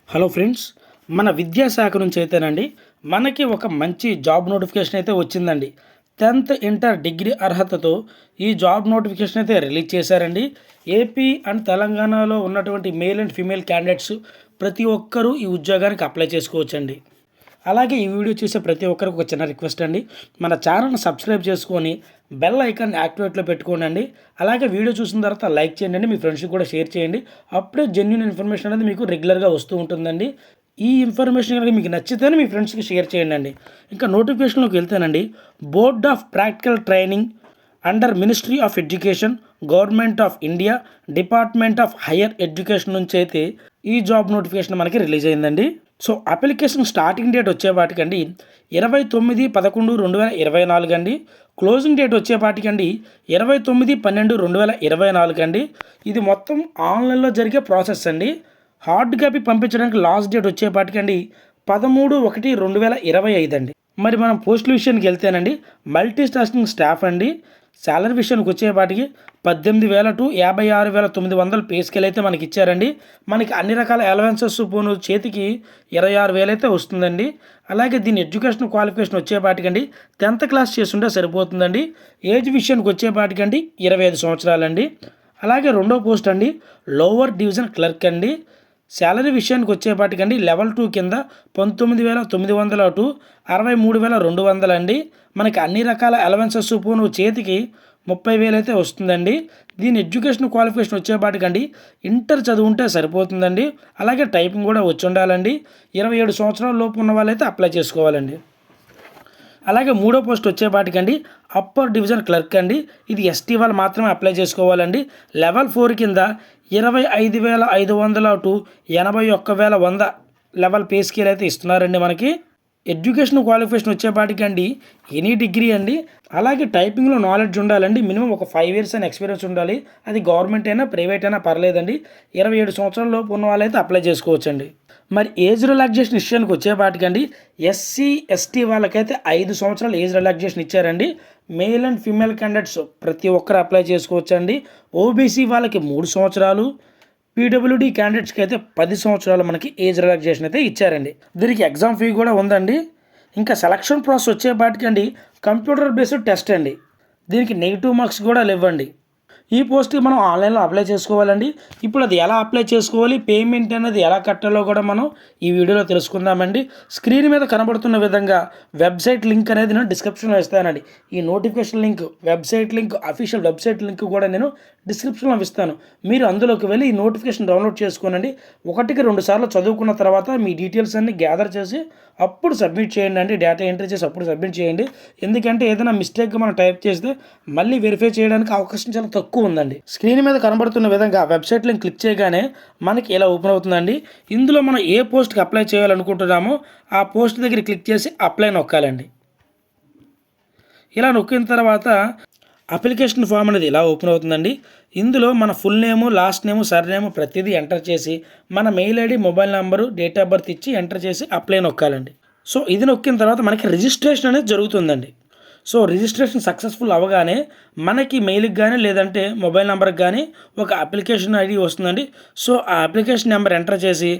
Hello friends, మన విద్యాశాఖ నుంచి అయితేనండి మనకి ఒక మంచి జాబ్ నోటిఫికేషన్ అయితే వచ్చిందండి. 10th ఇంటర్ డిగ్రీ అర్హతతో ఈ జాబ్ నోటిఫికేషన్ అయితే రిలీజ్ చేశారండి. ఏపీ అండ్ తెలంగాణలో ఉన్నటువంటి మేల్ అండ్ ఫీమేల్ క్యాండిడేట్స్ ప్రతి ఒక్కరూ ఈ ఉద్యోగానికి అప్లై చేసుకోవచ్చండి. అలాగే ఈ వీడియో చూసే ప్రతి ఒక్కరికి ఒక చిన్న రిక్వెస్ట్ అండి, మన ఛానల్ని సబ్స్క్రైబ్ చేసుకొని బెల్ ఐకాన్ యాక్టివేట్లో పెట్టుకోండి. అలాగే వీడియో చూసిన తర్వాత లైక్ చేయండి, మీ ఫ్రెండ్స్కి కూడా షేర్ చేయండి. అప్పుడే జెన్యూన్ ఇన్ఫర్మేషన్ అనేది మీకు రెగ్యులర్గా వస్తూ ఉంటుందండి. ఈ ఇన్ఫర్మేషన్ కనుక మీకు నచ్చితేనే మీ ఫ్రెండ్స్కి షేర్ చేయండి. ఇంకా నోటిఫికేషన్లోకి వెళ్తేనండి, board of practical training under ministry of education, government of India, department of higher education నుంచి అయితే ఈ జాబ్ నోటిఫికేషన్ మనకి రిలీజ్ అయిందండి. సో అప్లికేషన్ స్టార్టింగ్ డేట్ వచ్చేపాటికండి 29/11/2024 అండి. క్లోజింగ్ డేట్ వచ్చేపాటికండి 29/12/2024 అండి. ఇది మొత్తం ఆన్లైన్లో జరిగే ప్రాసెస్ అండి. హార్డ్ కాపీ పంపించడానికి లాస్ట్ డేట్ వచ్చేపాటికండి 13/1/2025 అండి. మరి మనం పోస్టుల విషయానికి వెళ్తేనండి, మల్టీ టాస్కింగ్ స్టాఫ్ అండి. శాలరీ విషయానికి వచ్చేపాటికి 18,000 to 56,900 పే స్కేల్ అయితే మనకి ఇచ్చారండి. మనకి అన్ని రకాల అలవెన్సెస్ పోను చేతికి 26,000 అయితే వస్తుందండి. అలాగే దీని ఎడ్యుకేషన్ క్వాలిఫికేషన్ వచ్చేపాటికండి 10th క్లాస్ చేస్తుంటే సరిపోతుందండి. ఏజ్ విషయానికి వచ్చేపాటికండి 25 సంవత్సరాలండి. అలాగే రెండో పోస్ట్ అండి, లోవర్ డివిజన్ క్లర్క్ అండి. శాలరీ విషయానికి వచ్చేపాటికండి లెవెల్ 2 కింద 19,900 to 63,200 అండి. మనకి అన్ని రకాల అలవెన్సెస్ పోను చేతికి 30,000 అయితే వస్తుందండి. దీని ఎడ్యుకేషన్ క్వాలిఫికేషన్ వచ్చేపాటికండి ఇంటర్ చదువుంటే సరిపోతుందండి. అలాగే టైపింగ్ కూడా వచ్చి ఉండాలండి. 27 సంవత్సరాల లోపు ఉన్న వాళ్ళైతే అప్లై చేసుకోవాలండి. అలాగే మూడో పోస్ట్ వచ్చేపాటికండి అప్పర్ డివిజన్ క్లర్క్ అండి. ఇది ఎస్టీ వాళ్ళు మాత్రమే అప్లై చేసుకోవాలండి. లెవెల్ 4 కింద 25,500 to 81,100 లెవెల్ పే స్కేల్ అయితే ఇస్తున్నారండి. మనకి ఎడ్యుకేషన్ క్వాలిఫికేషన్ వచ్చేపాటికండి ఎనీ డిగ్రీ అండి. అలాగే టైపింగ్లో నాలెడ్జ్ ఉండాలండి. మినిమం ఒక 5 years అని ఎక్స్పీరియన్స్ ఉండాలి. అది గవర్నమెంట్ అయినా ప్రైవేట్ అయినా పర్లేదండి. 27 సంవత్సరాల లోపు ఉన్న వాళ్ళైతే అప్లై చేసుకోవచ్చండి. మరి ఏజ్ రిలాక్సేషన్ విషయానికి వచ్చేపాటికండి ఎస్సీ ఎస్టీ వాళ్ళకైతే 5 సంవత్సరాలు ఏజ్ రిలాక్సేషన్ ఇచ్చారండి. మేల్ అండ్ ఫీమేల్ క్యాండిడేట్స్ ప్రతి ఒక్కరు అప్లై చేసుకోవచ్చండి. ఓబీసీ వాళ్ళకి 3 సంవత్సరాలు, పీడబ్ల్యూడీ క్యాండిడేట్స్కి అయితే 10 సంవత్సరాలు మనకి ఏజ్ రిలాక్సేషన్ అయితే ఇచ్చారండి. దీనికి ఎగ్జామ్ ఫీ కూడా ఉందండి. ఇంకా సెలక్షన్ ప్రాసెస్ వచ్చేపాటికండి కంప్యూటర్ బేస్డ్ టెస్ట్ అండి. దీనికి నెగిటివ్ మార్క్స్ కూడా లేవండి. ఈ పోస్ట్కి మనం ఆన్లైన్లో అప్లై చేసుకోవాలండి. ఇప్పుడు అది ఎలా అప్లై చేసుకోవాలి, పేమెంట్ అనేది ఎలా కట్టాలో కూడా మనం ఈ వీడియోలో తెలుసుకుందామండి. స్క్రీన్ మీద కనబడుతున్న విధంగా వెబ్సైట్ లింక్ అనేది నేను డిస్క్రిప్షన్లో ఇస్తానండి. ఈ notification link, website link, official website link కూడా నేను డిస్క్రిప్షన్లో ఇస్తాను. మీరు అందులోకి వెళ్ళి ఈ నోటిఫికేషన్ డౌన్లోడ్ చేసుకోనండి. 1-2 సార్లు చదువుకున్న తర్వాత మీ డీటెయిల్స్ అన్ని గ్యాదర్ చేసి అప్పుడు సబ్మిట్ చేయండి అండి. డేటా ఎంట్రీ చేసి అప్పుడు సబ్మిట్ చేయండి. ఎందుకంటే ఏదైనా మిస్టేక్గా మనం టైప్ చేస్తే మళ్ళీ వెరిఫై చేయడానికి అవకాశం చాలా తక్కువ ఉందండి. స్క్రీన్ మీద కనబడుతున్న విధంగా వెబ్సైట్ లింక్ క్లిక్ చేయగానే మనకి ఇలా ఓపెన్ అవుతుందండి. ఇందులో మనం ఏ పోస్ట్కి అప్లై చేయాలనుకుంటున్నామో ఆ పోస్ట్ దగ్గర క్లిక్ చేసి అప్లై నొక్కాలండి. ఇలా నొక్కిన తర్వాత అప్లికేషన్ ఫామ్ అనేది ఇలా ఓపెన్ అవుతుందండి. ఇందులో మన full name, last name, surname ప్రతిదీ ఎంటర్ చేసి మన mail ID, mobile number, date of birth ఇచ్చి ఎంటర్ చేసి అప్లై నొక్కాలండి. సో ఇది నొక్కిన తర్వాత మనకి రిజిస్ట్రేషన్ అనేది జరుగుతుందండి. సో రిజిస్ట్రేషన్ సక్సెస్ఫుల్ అవ్వగానే మనకి మెయిల్కి కానీ లేదంటే మొబైల్ నెంబర్కి కానీ ఒక అప్లికేషన్ ఐడి వస్తుందండి. సో ఆ అప్లికేషన్ నెంబర్ ఎంటర్ చేసి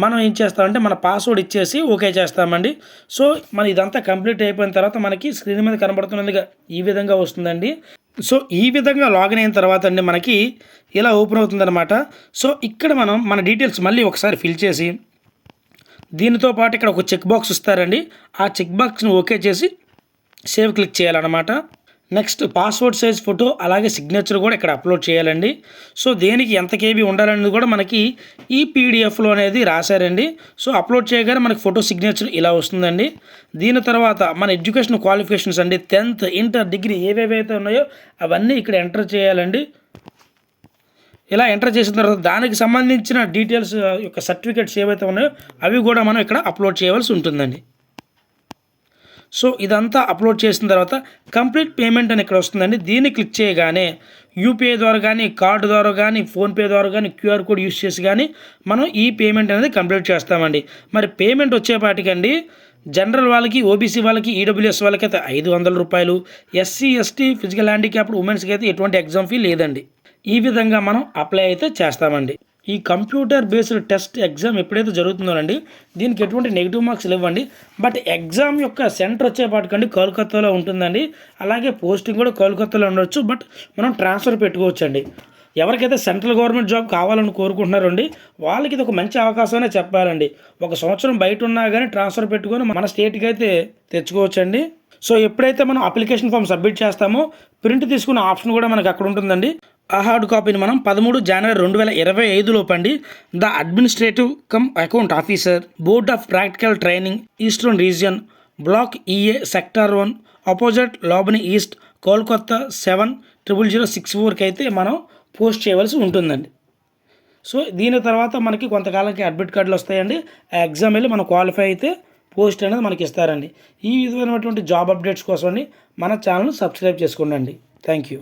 మనం ఏం చేస్తామంటే మన పాస్వర్డ్ ఇచ్చేసి ఓకే చేస్తామండి. సో మన ఇదంతా కంప్లీట్ అయిపోయిన తర్వాత మనకి స్క్రీన్ మీద కనబడుతున్నదిగా ఈ విధంగా వస్తుందండి. సో ఈ విధంగా లాగిన్ అయిన తర్వాత అండి మనకి ఇలా ఓపెన్ అవుతుందన్నమాట. సో ఇక్కడ మనం మన డీటెయిల్స్ మళ్ళీ ఒకసారి ఫిల్ చేసి దీనితో పాటు ఇక్కడ ఒక చెక్ బాక్స్ ఇస్తారండి. ఆ చెక్ బాక్స్ని ఓకే చేసి సేవ్ క్లిక్ చేయాలన్నమాట. నెక్స్ట్ పాస్వర్డ్ సైజ్ ఫోటో అలాగే సిగ్నేచర్ కూడా ఇక్కడ అప్లోడ్ చేయాలండి. సో దేనికి ఎంత కేబీ ఉండాలనేది కూడా మనకి ఈ పీడిఎఫ్లో అనేది రాశారండి. సో అప్లోడ్ చేయగానే మనకి ఫోటో, సిగ్నేచర్ ఇలా వస్తుందండి. దీని తర్వాత మన ఎడ్యుకేషన్ క్వాలిఫికేషన్స్ అండి 10th ఇంటర్ డిగ్రీ ఏవేవైతే ఉన్నాయో అవన్నీ ఇక్కడ ఎంటర్ చేయాలండి. ఇలా ఎంటర్ చేసిన తర్వాత దానికి సంబంధించిన డీటెయిల్స్ యొక్క సర్టిఫికేట్స్ ఏవైతే ఉన్నాయో అవి కూడా మనం ఇక్కడ అప్లోడ్ చేయవలసి ఉంటుందండి. సో ఇదంతా అప్లోడ్ చేసిన తర్వాత కంప్లీట్ పేమెంట్ అని ఇక్కడ వస్తుందండి. దీన్ని క్లిక్ చేయగానే యూపీఐ ద్వారా కానీ, కార్డు ద్వారా కానీ, ఫోన్పే ద్వారా కానీ, క్యూఆర్ కోడ్ యూస్ చేసి కానీ మనం ఈ పేమెంట్ అనేది కంప్లీట్ చేస్తామండి. మరి పేమెంట్ వచ్చేపాటికండి జనరల్ వాళ్ళకి, ఓబీసీ వాళ్ళకి, ఈడబ్ల్యూఎస్ వాళ్ళకైతే 500 రూపాయలు, ఎస్సీ ఎస్టీ ఫిజికల్ హ్యాండిక్యాప్డ్ ఉమెన్స్కి అయితే ఎటువంటి ఎగ్జామ్ ఫీ లేదండి. ఈ విధంగా మనం అప్లై అయితే చేస్తామండి. ఈ కంప్యూటర్ బేస్డ్ టెస్ట్ ఎగ్జామ్ ఎప్పుడైతే జరుగుతుందోనండి దీనికి ఎటువంటి నెగిటివ్ మార్క్స్ ఇవ్వండి. బట్ ఎగ్జామ్ యొక్క సెంటర్ వచ్చేపాటికండి కోల్కతాలో ఉంటుందండి. అలాగే పోస్టింగ్ కూడా కోల్కతాలో ఉండొచ్చు. బట్ మనం ట్రాన్స్ఫర్ పెట్టుకోవచ్చండి. ఎవరికైతే సెంట్రల్ గవర్నమెంట్ జాబ్ కావాలని కోరుకుంటున్నారండి వాళ్ళకి ఇది ఒక మంచి అవకాశమనే చెప్పాలండి. 1 సంవత్సరం బయట ఉన్నా కానీ ట్రాన్స్ఫర్ పెట్టుకొని మన స్టేట్కి అయితే తెచ్చుకోవచ్చండి. సో ఎప్పుడైతే మనం అప్లికేషన్ ఫామ్ సబ్మిట్ చేస్తామో ప్రింట్ తీసుకునే ఆప్షన్ కూడా మనకు అక్కడ ఉంటుందండి. ఆ హార్డ్ కాపీని మనం 13 జనవరి 2025 లోపండి the administrative cum account officer, board of practical training, eastern region, block EA, sector 1, opposite Labony east, Kolkata 7006 అయితే మనం పోస్ట్ చేయవలసి ఉంటుందండి. సో దీని తర్వాత మనకి కొంతకాలానికి అడ్మిట్ కార్డులు వస్తాయండి. ఆ ఎగ్జామ్ వెళ్ళి మనం క్వాలిఫై అయితే పోస్ట్ అనేది మనకి ఇస్తారండి. ఈ విధమైనటువంటి జాబ్ అప్డేట్స్ కోసం మన ఛానల్ సబ్స్క్రైబ్ చేసుకోండి. Thank you.